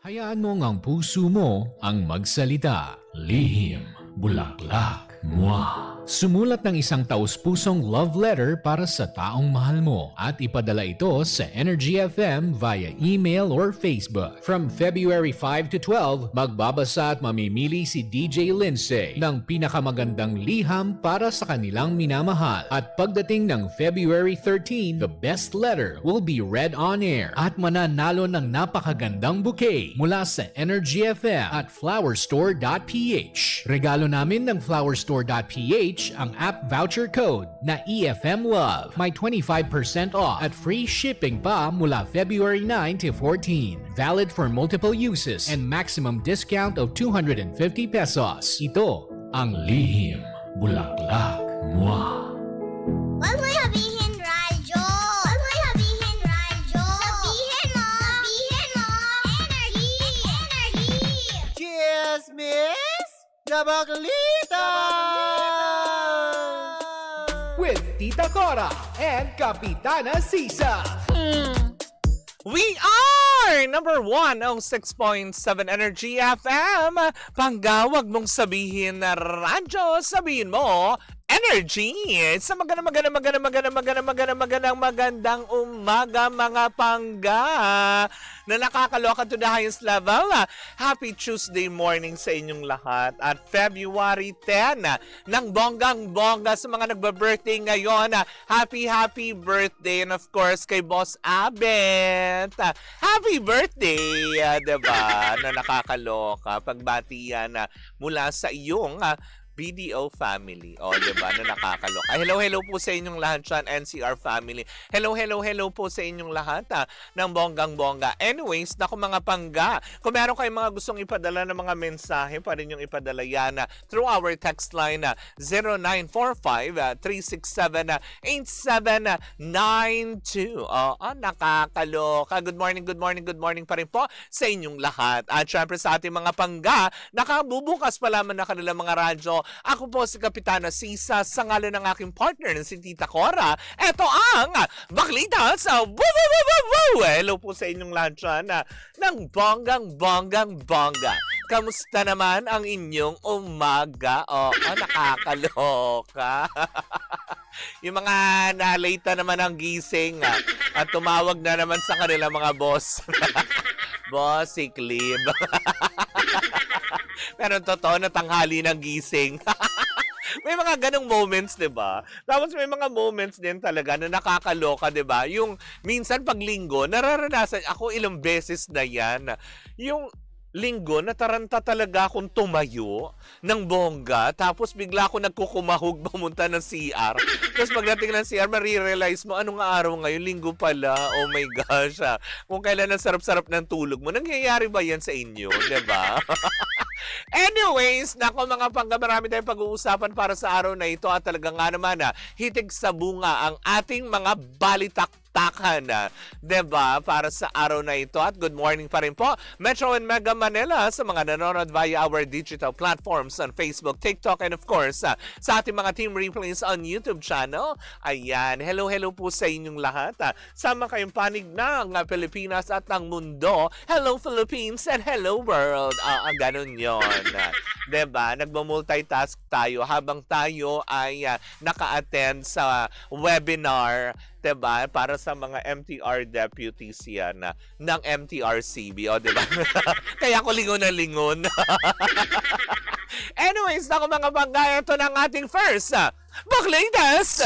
Hayaan mo ang puso mo ang magsalita. Lihim, bulaklak, mwah. Sumulat ng isang taus-pusong love letter para sa taong mahal mo at ipadala ito sa Energy FM via email or Facebook. From February 5 to 12, magbabasa at mamimili si DJ Lindsay ng pinakamagandang liham para sa kanilang minamahal. At pagdating ng February 13, the best letter will be read on air at mananalo ng napakagandang bouquet mula sa Energy FM at flowerstore.ph. Regalo namin ng flowerstore.ph ang app voucher code na EFM Love. May 25% off at free shipping pa mula February 9 to 14. Valid for multiple uses and maximum discount of 250 pesos. Ito ang Lihim, Bulaklak, Mwah. Huwag mo sabihin radyo. Huwag mo sabihin radyo. Sabihin mo. Sabihin mo. Energy. Energy. Chismis na Baklita! With Tita Cora and Kapitana Sisa. We are number 1 ang 6.7 Energy FM. Panggawag mong sabihin na radyo, sabihin mo Energy. Sa magandang umaga mga pangga na nakakaloka to the highest level. Happy Tuesday morning sa inyong lahat at February 10 ng bonggang-bongga sa mga nagba-birthday ngayon. Happy birthday and of course kay Boss Abet. Happy birthday, diba? Na nakakaloka. Pagbatiyan mula sa iyong BDO family. O, diba? Na nakakaloka. Hello po sa inyong lahat dyan, NCR family. Hello po sa inyong lahat ng bonggang-bongga. Anyways, naku mga pangga, kung meron kayong mga gustong ipadala ng mga mensahe, pa rin yung ipadala yan through our text line 0945-367-8792. Nakakaloka. Good morning pa rin po sa inyong lahat. At syempre sa ating mga pangga, nakabubukas pa lamang na kanilang mga radyo. Ako po si Kapitana Sisa sa ngalan ng aking partner na si Tita Cora. Ito ang Baklita sa Woo! Hello po sa inyong lahat dyan ng bonggang-bongga. Kamusta naman ang inyong umaga? Nakakaloka. Yung mga nalita naman ang gising at tumawag na naman sa kanila mga boss. Boss, sick leave. Pero totoo na tanghali ng gising. May mga ganong moments, 'di ba? Tapos may mga moments din talaga na nakakaloka, 'di ba? Yung minsan pag linggo, nararanasan ako ilang beses na 'yan. Yung linggo, nataranta talaga akong tumayo ng bongga. Tapos bigla ako nagkukumahog pumunta ng CR. Tapos pagdating ng CR, marirealize mo, anong araw ngayon? Linggo pala. Oh my gosh. Kung kailan ang sarap-sarap ng tulog mo. Nangyayari ba yan sa inyo? Diba? Anyways, nako mga pangga, marami tayong pag-uusapan para sa araw na ito. At talaga nga naman, hitig sa bunga ang ating mga balitaktakan. Diba? Para sa araw na ito. At good morning pa rin po, Metro and Mega Manila sa mga nanonood via our digital platforms on Facebook, TikTok, and of course, sa ating mga team replays on YouTube channel. Ayan, hello po sa inyong lahat. Sama kayong panig ng Pilipinas at ng mundo. Hello Philippines and hello world. Ganun yun. Diba? Nagmo-multitask tayo habang tayo ay naka-attend sa webinar, diba? Para sa mga MTR deputies yan ng MTRCB. O, diba? Kaya ako lingon na lingon. Anyways, ako mga bangga, ito ng ating first Baklaitas!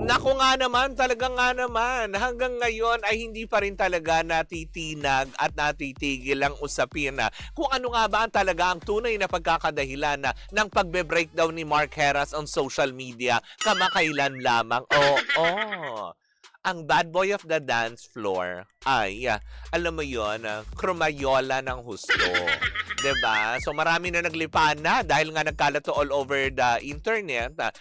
Naku nga naman, talaga nga naman, hanggang ngayon ay hindi pa rin talaga natitinag at natitigil ang usapin kung ano nga ba talaga ang tunay na pagkakadahilan ng pagbe-breakdown ni Mark Heras on social media kamakailan lamang. Ang bad boy of the dance floor ay, alam mo yon, Kromayola ng husto. Diba? So marami na naglipan na dahil nga nagkalat to all over the internet na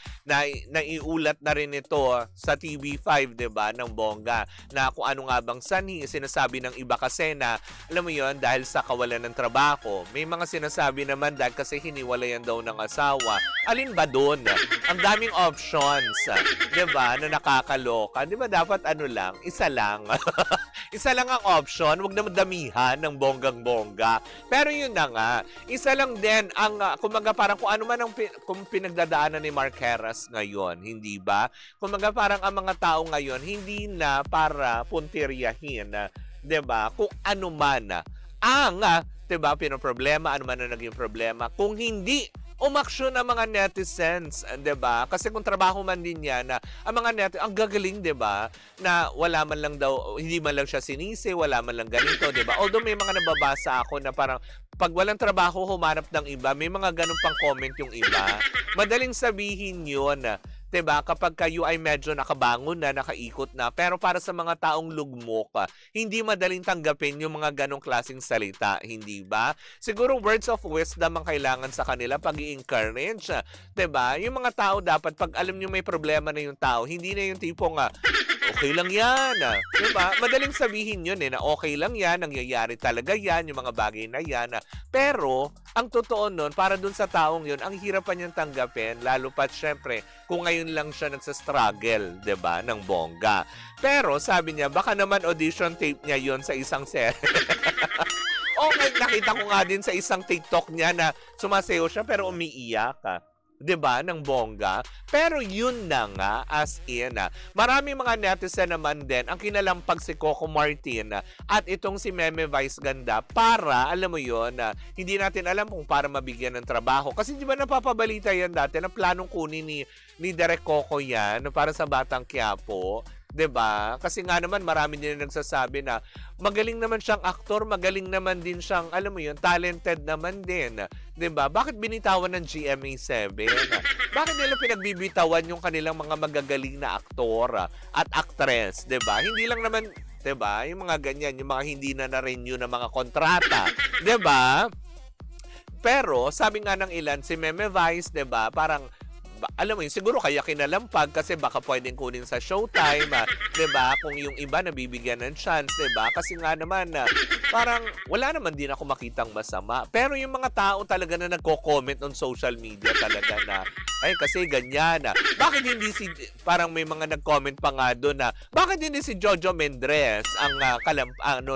naiulat na rin ito sa TV5, diba? Ng bongga na kung ano nga bang sanhi. Sinasabi ng iba kasi na, alam mo yon, dahil sa kawalan ng trabaho. May mga sinasabi naman dahil kasi hiniwalayan daw ng asawa. Alin ba doon? Ang daming options, diba? Na nakakaloka. Diba dapat ano lang, isa lang. Isa lang ang option, wag na madamihan ng bonggang-bongga. Pero yun na nga, isa lang din ang, kumaga parang kung ano man ang kung pinagdadaanan ni Mark Heras ngayon, hindi ba? Kumaga parang ang mga tao ngayon, hindi na para puntiryahin, 'di ba? Kung ano man ang, 'di ba, pinoproblema, ano man ang naging problema, kung hindi umaksyon ang mga netizens, 'di ba? Kasi kung trabaho man din 'yan, ang mga ang gagaling, 'di ba? Na wala man lang daw, hindi man lang siya sinisi, wala man lang ganito, 'di ba? Although may mga nababasa ako na parang pag walang trabaho, humanap ng iba, may mga ganun pang comment yung iba. Madaling sabihin 'yun. 'Di ba? Kapag kayo ay medyo nakabangon na, nakaikot na, pero para sa mga taong lugmok, hindi madaling tanggapin yung mga ganong klaseng salita, hindi ba? Siguro words of wisdom ang kailangan sa kanila, pag-i-encourage, 'di ba? Yung mga tao dapat pag alam niyo may problema na yung tao, hindi na yung tipong okay lang yan, 'di ba? Madaling sabihin 'yun na okay lang yan, nangyayari talaga yan, yung mga bagay na yan. Pero ang totoo nun, para dun sa taong 'yun, ang hirap pa niyang tanggapin, lalo pat syempre kung ngayon lang siya nagsa-struggle, 'di ba, ng bongga. Pero sabi niya, baka naman audition tape niya 'yon sa isang serye. Okay, nakita ko nga din sa isang TikTok niya na sumasayaw siya pero umiiyak. 'Di ba, ng bongga. Pero yun na nga, as in, maraming mga netizen naman din ang kinalampag si Coco Martin at itong si Meme Vice Ganda para, alam mo yun, hindi natin alam kung para mabigyan ng trabaho. Kasi di ba napapabalita yan dati na planong kunin ni Direk Coco yan para sa Batang Quiapo. 'Di ba? Kasi nga naman marami din nagsasabi na magaling naman siyang aktor, magaling naman din siyang, alam mo 'yun, talented naman din. 'Di ba? Bakit binitawan ng GMA7? Bakit nila pinagbibitawan yung kanilang mga magagaling na aktor at actress, 'di ba? Hindi lang naman, 'di ba? Yung mga ganyan, yung mga hindi na na-renew na mga kontrata, 'di ba? Pero sabi nga ng ilan, si Meme Vice, 'di ba? Parang alam mo yun, siguro kaya kinalampag kasi baka pwedeng kunin sa Showtime, 'di ba? Kung yung iba nabibigyan ng chance, 'di ba? Kasi nga naman parang wala naman din ako makitang masama. Pero yung mga tao talaga na nagko-comment on social media talaga na ay kasi ganyan. Bakit hindi parang may mga nag-comment pa nga doon na bakit hindi si Jojo Mendres ang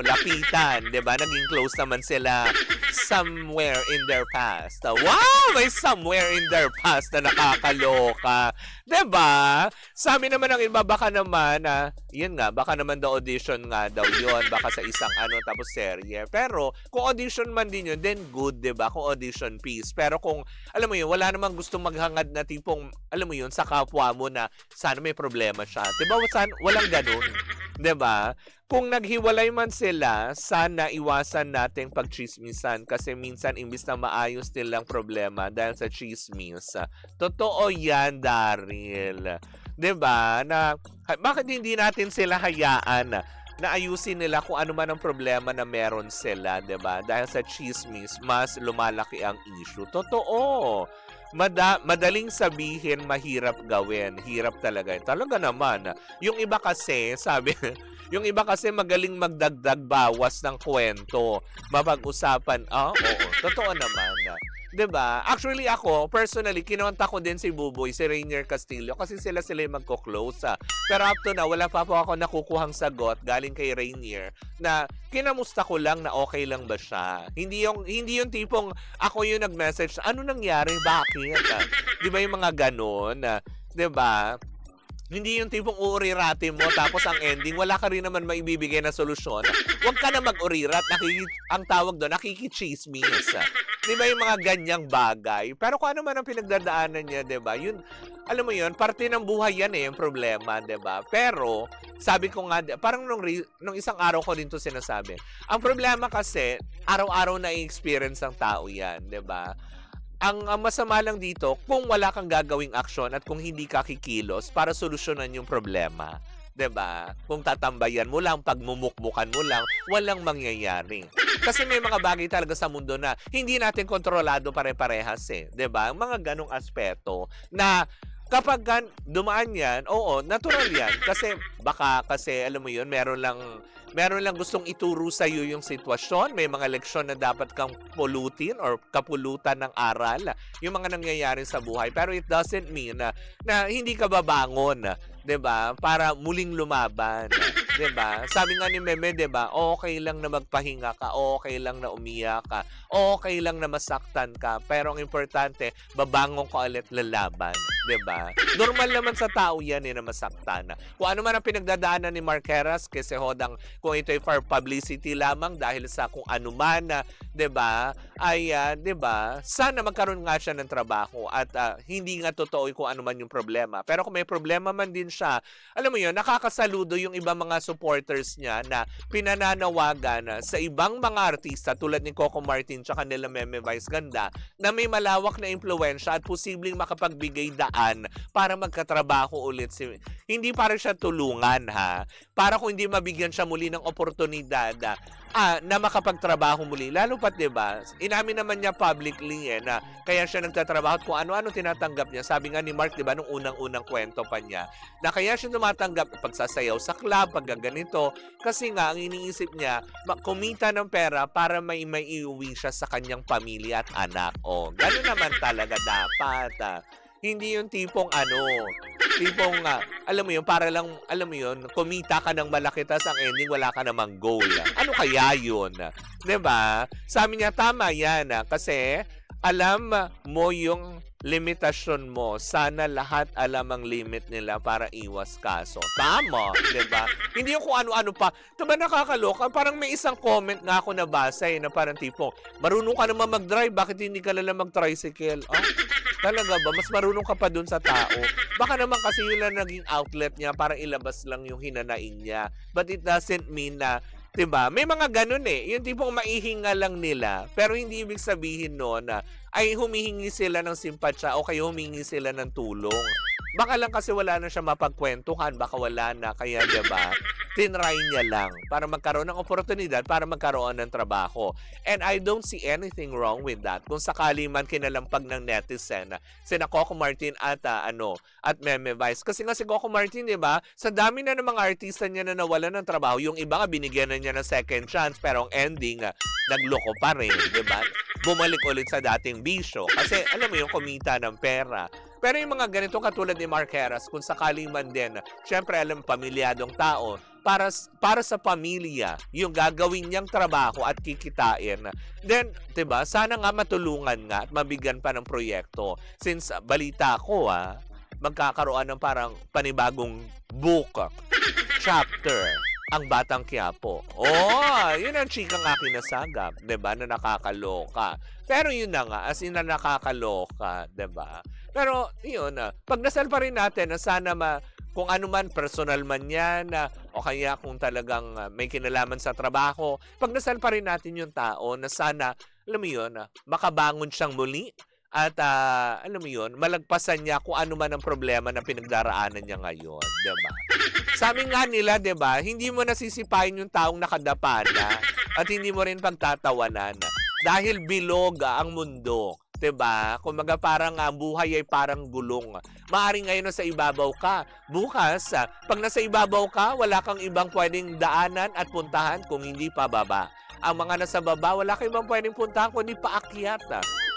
lapitan, 'di ba? Naging close naman sila somewhere in their past. Wow! May somewhere in their past na nakakaloka. 'Di ba? Sabi naman ng iba, baka naman, yun nga, baka naman daw audition nga daw yun. Baka sa isang tapos serye. Pero, kung audition man din yun, then good, 'di ba? Kung audition piece. Pero kung, alam mo yun, wala namang gustong maghangad na tipong, alam mo yun, sa kapwa mo na sana may problema siya. 'Di ba? Walang ganun. 'Di ba? Kung naghiwalay man sila, sana iwasan nating pagchismisan kasi minsan imbis na maayos nilang problema dahil sa chismis. Totoo yan, Daryl. 'Di ba? Na bakit hindi natin sila hayaan na ayusin nila kung ano man ang problema na meron sila, 'di ba? Dahil sa chismis, mas lumalaki ang issue. Totoo. Madaling sabihin, mahirap gawin. Hirap talaga. Talaga naman. Yung iba kasi, yung iba kasi magaling magdagdag bawas ng kwento. Mapag-usapan, oo, totoo naman. 'Di ba? Actually ako, personally, kinontak ko din si Buboy, si Rainier Castillo kasi sila yung magko-close. Pero up to now, wala pa po ako nakukuhang sagot galing kay Rainier na kinamusta ko lang na okay lang ba siya. Hindi yung tipong ako yung nag-message, ano nangyari? Bakit? 'Di ba yung mga ganun? 'Di ba? Hindi yung tipong uurirati mo tapos ang ending, wala ka rin naman maibibigay na solusyon. Huwag ka na mag-urirat. Ang tawag doon, nakikichismis. Di ba yung mga ganyang bagay? Pero kung ano man ang pinagdadaanan niya, di ba? Yun, alam mo yun, parte ng buhay yan yung problema, di ba? Pero, sabi ko nga, parang nung isang araw ko din to sinasabi. Ang problema kasi, araw-araw na i-experience ng tao yan, di ba? Ang masama lang dito, kung wala kang gagawing aksyon at kung hindi ka kikilos para solusyonan yung problema. 'Di ba? Kung tatambayan mo lang, pagmumukmukan mo lang, walang mangyayari. Kasi may mga bagay talaga sa mundo na hindi natin kontrolado pare-parehas 'di ba? Mga ganong aspeto na kapag dumaan yan, oo, natural yan. Kasi alam mo yun, meron lang gustong ituro sa iyo yung sitwasyon. May mga leksyon na dapat kang pulutin or kapulutan ng aral. Yung mga nangyayari sa buhay. Pero it doesn't mean na hindi ka babangon, 'di ba? Para muling lumaban. 'Di ba? Sabi nga ni Meme, 'di ba? Okay lang na magpahinga ka, okay lang na umiyak ka, okay lang na masaktan ka, pero ang importante, babangon ka ulit lalaban, 'di ba? Normal naman sa tao 'yan na masaktan. Kung ano man ang pinagdadaanan ni Marqueras kasi hodang kung ito ay for publicity lamang dahil sa kung ano man, 'di ba? Ay 'di ba? Sana magkaroon nga siya ng trabaho at hindi nga totoo kung ano man yung problema. Pero kung may problema man din siya, alam mo 'yun, nakakasaludo yung ibang mga supporters niya na pinananawagan sa ibang mga artista tulad ni Coco Martin tsaka nila Meme Vice Ganda na may malawak na impluwensya at posibleng makapagbigay daan para magkatrabaho ulit hindi para siya tulungan para kung hindi mabigyan siya muli ng oportunidad na makapagtrabaho muli. Lalo pat 'di ba? Inamin naman niya publicly na kaya siya nagtatrabaho at kung ano-ano tinatanggap niya. Sabi nga ni Mark 'di ba nung unang-unang kwento pa niya na kaya siya tumatanggap pagsasayaw sa club, paggaganito kasi nga ang iniisip niya kumita ng pera para may maiuwi siya sa kanyang pamilya at anak. Gano'n naman talaga dapat. Hindi yung tipong alam mo yun, para lang, alam mo yun, kumita ka ng malaki tas ang ending wala ka namang goal. Ano kaya yun? 'Di ba? Sabi niya, tama yan kasi alam mo yung limitasyon mo. Sana lahat alam ang limit nila para iwas kaso. Tama, 'di ba? Hindi yung kung ano-ano pa. Diba nakakaloka? Parang may isang comment nga ako nabasa na parang tipo, marunong ka naman mag-drive, bakit hindi ka lang mag-tricycle? Talaga ba? Mas marunong ka pa dun sa tao. Baka naman kasi yun lang naging outlet niya para ilabas lang yung hinanaing niya. But it doesn't mean na, 'di ba? May mga ganun yung tipong maihinga lang nila. Pero hindi ibig sabihin no na ay humihingi sila ng simpatsya o kayo humingi sila ng tulong. Baka lang kasi wala na siya mapagkwentuhan, baka wala na, kaya 'di ba? Tinry niya lang para magkaroon ng oportunidad, para magkaroon ng trabaho. And I don't see anything wrong with that. Kung sakali man kinalampag ng netizen, sina Coco Martin at Meme Vice. Kasi nga si Coco Martin, 'di ba? Sa dami na ng mga artista niya na nawalan ng trabaho, yung iba nga binigyan na niya ng second chance, pero ang ending nagloko pa rin, 'di ba? Bumalik ulit sa dating bisyo. Kasi alam mo yung kumita ng pera. Pero yung mga ganito katulad ni Marqueras, kung sakaling man din, syempre alam pamilyadong tao, para sa pamilya, yung gagawin niyang trabaho at kikitain. Then, 'di ba? Sana nga matulungan nga at mabigyan pa ng proyekto. Since balita ko magkakaroon ng parang panibagong book, chapter, ang Batang Quiapo. Yun ang chikang aking nasagap, 'di ba? Na nakakaloka. Pero yun na nga, as in na nakakaloka, 'di ba? Pero yun pagdasal pa rin natin na sana kung ano man, personal man yan, o kaya kung talagang may kinalaman sa trabaho, pagdasal pa rin natin yung tao na sana, alam mo yun, makabangon siyang muli at alam mo yun, malagpasan niya kung ano man ang problema na pinagdaraanan niya ngayon, diba? Sabi nga nila, diba, hindi mo nasisipain yung taong nakadapa na at hindi mo rin pagtatawanan dahil bilog ang mundo. 'Di ba? Kumaga parang buhay ay parang gulong. Maaring ngayon nasa ibabaw ka. Bukas, pag nasa ibabaw ka, wala kang ibang pwedeng daanan at puntahan kung hindi pa baba. Ang mga nasa baba, wala kang ibang pwedeng puntahan kung hindi paakyat.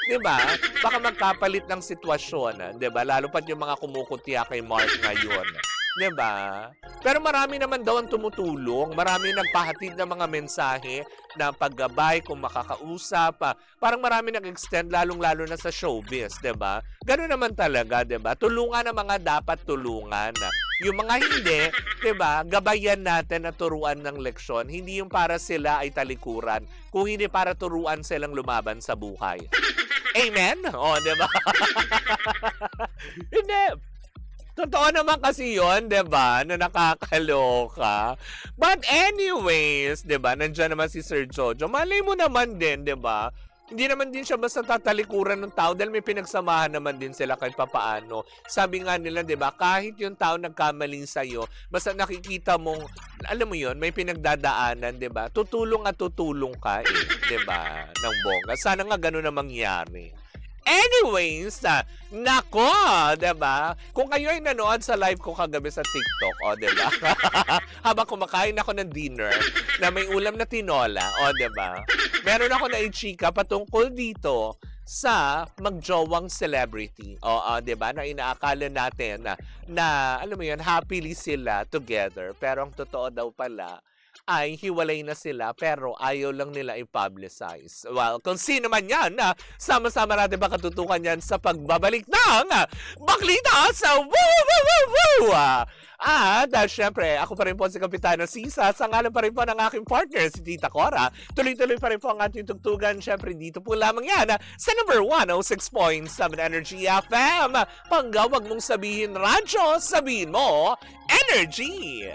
'Di ba? Baka magkapalit ng sitwasyon, 'di ba? Lalo pat yung mga kumukutya kay Mark ngayon. 'Di ba? Pero marami naman daw ang tumutulong. Marami nagpahatid ng mga mensahe na paggabay kung makakausap. Parang marami nag-extend lalong-lalo na sa showbiz, 'di ba? Ganoon naman talaga, 'di ba? Tulungan ang mga dapat tulungan. Yung mga hindi, 'di ba? Gabayan natin na turuan ng leksyon. Hindi yung para sila ay talikuran, kung hindi para turuan silang lumaban sa buhay. Amen? 'Di ba? Hindi. Totoo naman kasi yun, 'di ba? Na nakakaloka. But anyways, 'di ba? Nandiyan naman si Sir Jojo. Malay mo naman din, 'di ba? Hindi naman din siya basta tatalikuran ng tao dahil may pinagsamahan naman din sila kahit papaano. Sabi nga nila, 'di ba? Kahit yung tao nagkamali sa iyo, basta nakikita mong alam mo yun, may pinagdadaanan, 'di ba? Tutulong at tutulong ka, 'di ba? Ng bongga. Sana nga gano'n na mangyari. Anyways, nako, 'di ba? Kung kayo ay nanood sa live ko kagabi sa TikTok, 'di ba? Habang kumakain ako ng dinner na may ulam na tinola, 'di ba? Meron ako na ichika patungkol dito sa magjowang celebrity. Oo, 'di ba? Na inaakala natin na alam mo 'yun, happily sila together. Pero ang totoo daw pala ay hiwalay na sila pero ayaw lang nila i-publicize. Well, kung sino man yan, sama-sama natin ba katutukan yan sa pagbabalik ng Baklita sa Woo Woo Woo Woo! At syempre, ako pa rin po si Kapitana Sisa. Sa ngalan pa rin po ng aking partner, si Tita Cora. Tuloy-tuloy pa rin po ang ating tugtugan. Syempre, dito po lamang yan sa number 106.7 Energy FM. Pangga, wag mong sabihin radyo, sabihin mo, energy!